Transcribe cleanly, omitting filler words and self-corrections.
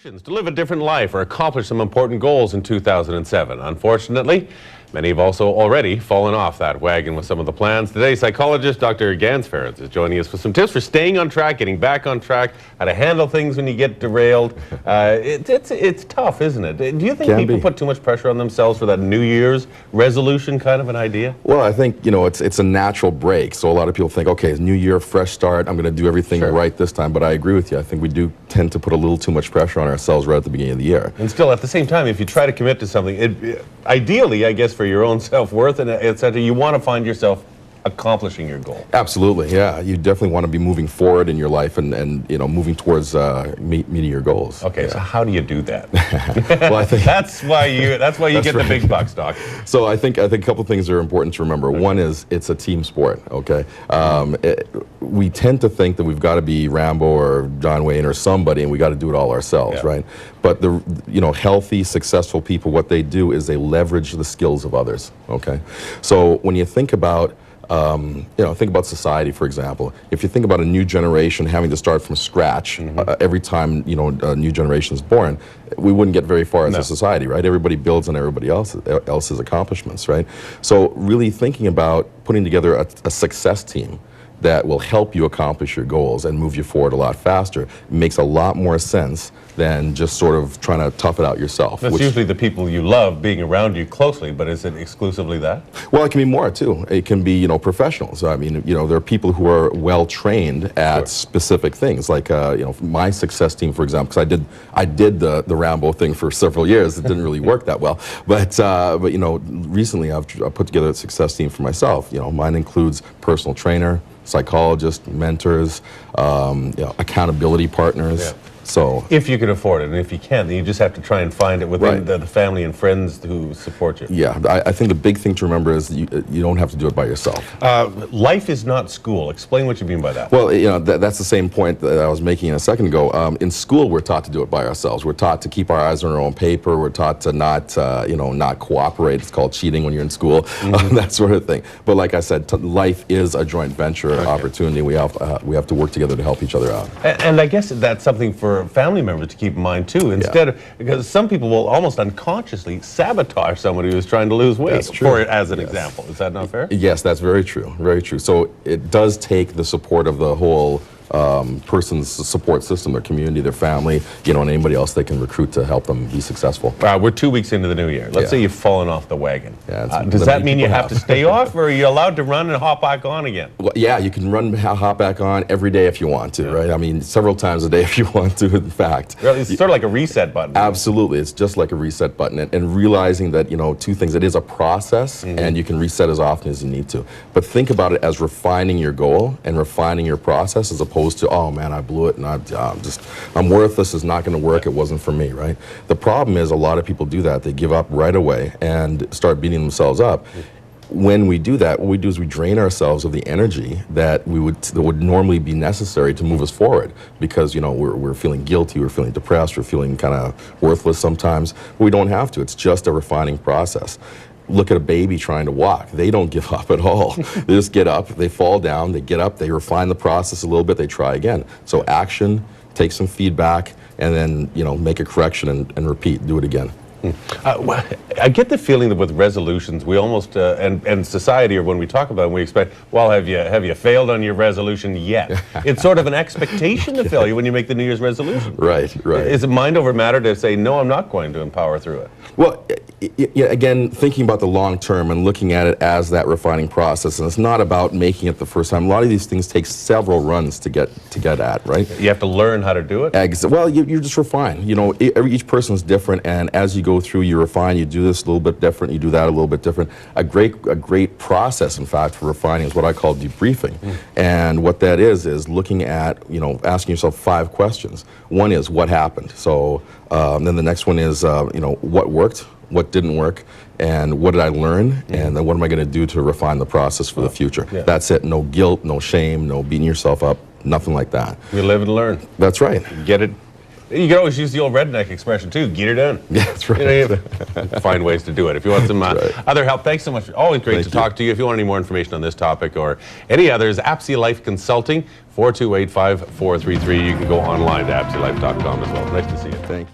To live a different life or accomplish some important goals in 2007. Unfortunately, many have also already fallen off that wagon with some of the plans. Today, psychologist Dr. Ganz Ferrance is joining us with some tips for staying on track, getting back on track, how to handle things when you get derailed. It's tough, isn't it? Do you think people put too much pressure on themselves for that New Year's resolution kind of an idea? Well, I think, it's a natural break. So a lot of people think, okay, it's New Year, fresh start, I'm going to do everything right this time. But I agree with you. I think we do tend to put a little too much pressure on ourselves right at the beginning of the year. And still, at the same time, if you try to commit to something, ideally, I guess, for your own self-worth and etc., you want to find yourself accomplishing your goal. Absolutely, yeah. You definitely want to be moving forward in your life and moving towards meeting your goals. Okay, so how do you do that? Well, I think that's why you get the big bucks, Doc. So I think a couple things are important to remember. Okay. One is it's a team sport. Okay, we tend to think that we've got to be Rambo or John Wayne or somebody, and we got to do it all ourselves, right? But the healthy, successful people, what they do is they leverage the skills of others. Okay, so when you think about think about society, for example. If you think about a new generation having to start from scratch every time a new generation is born, we wouldn't get very far as a society, right? Everybody builds on everybody else's accomplishments, right? So really thinking about putting together a success team that will help you accomplish your goals and move you forward a lot faster makes a lot more sense than just sort of trying to tough it out yourself. That's usually the people you love being around you closely, but is it exclusively that? Well, it can be more too. It can be, professionals. I mean, there are people who are well trained at specific things. Like, my success team, for example, because I did the Rambo thing for several years. It didn't really work that well. But recently I've put together a success team for myself. Mine includes personal trainer, psychologists, mentors, accountability partners. Yeah. So, if you can afford it, and if you can't, then you just have to try and find it within the family and friends who support you. Yeah, I think the big thing to remember is you don't have to do it by yourself. Life is not school. Explain what you mean by that. Well, that's the same point that I was making a second ago. In school, we're taught to do it by ourselves. We're taught to keep our eyes on our own paper. We're taught to not cooperate. It's called cheating when you're in school, that sort of thing. But like I said, life is a joint venture opportunity. We have to work together to help each other out. And I guess that's something for family members to keep in mind too, because some people will almost unconsciously sabotage somebody who's trying to lose weight, as an example. Is that not fair? Yes, that's very true, very true. So it does take the support of the whole person's support system, their community, their family, and anybody else they can recruit to help them be successful. We're 2 weeks into the new year. Let's say you've fallen off the wagon. Does that mean you have to stay off, or are you allowed to run and hop back on again? Well, yeah, you can run, hop back on every day if you want to, right? I mean, several times a day if you want to, in fact. Really, it's sort of like a reset button. Absolutely, it's just like a reset button, and realizing that, two things, it is a process, and you can reset as often as you need to. But think about it as refining your goal and refining your process as opposed to, oh man, I blew it and I'm worthless, it's not going to work, it wasn't for me, right? The problem is a lot of people do that. They give up right away and start beating themselves up. When we do that, what we do is we drain ourselves of the energy that would normally be necessary to move us forward, because we're feeling guilty, we're feeling depressed, we're feeling kind of worthless sometimes. But we don't have to. It's just a refining process. Look at a baby trying to walk. They don't give up at all. They just get up, they fall down, they get up, they refine the process a little bit, they try again. So action, take some feedback, and then make a correction and repeat, do it again. I get the feeling that with resolutions, we almost and society, or when we talk about them, we expect, well, have you failed on your resolution yet? It's sort of an expectation to fail you when you make the New Year's resolution. Right. Is it mind over matter to say, no, I'm not going to empower through it? Well, again, thinking about the long term and looking at it as that refining process, and it's not about making it the first time. A lot of these things take several runs to get at, right? You have to learn how to do it? Well, you just refine. Each person is different, and as you go through, you refine, you do this a little bit different, you do that a little bit different. A great process, in fact, for refining is what I call debriefing. And what that is looking at, asking yourself 5 questions. One is, what happened? So then the next one is, what worked? What didn't work, and what did I learn, and then what am I going to do to refine the process for the future? That's it. No guilt, no shame, no beating yourself up, nothing like that. You live and learn. That's right. Get it. You can always use the old redneck expression too, get her done. Yeah, that's right. Find ways to do it. If you want some other help, thanks so much. Always great to talk to you. If you want any more information on this topic or any others, APSI Life Consulting, 428-5433. You can go online to apsilife.com as well. Nice to see you. Thank you.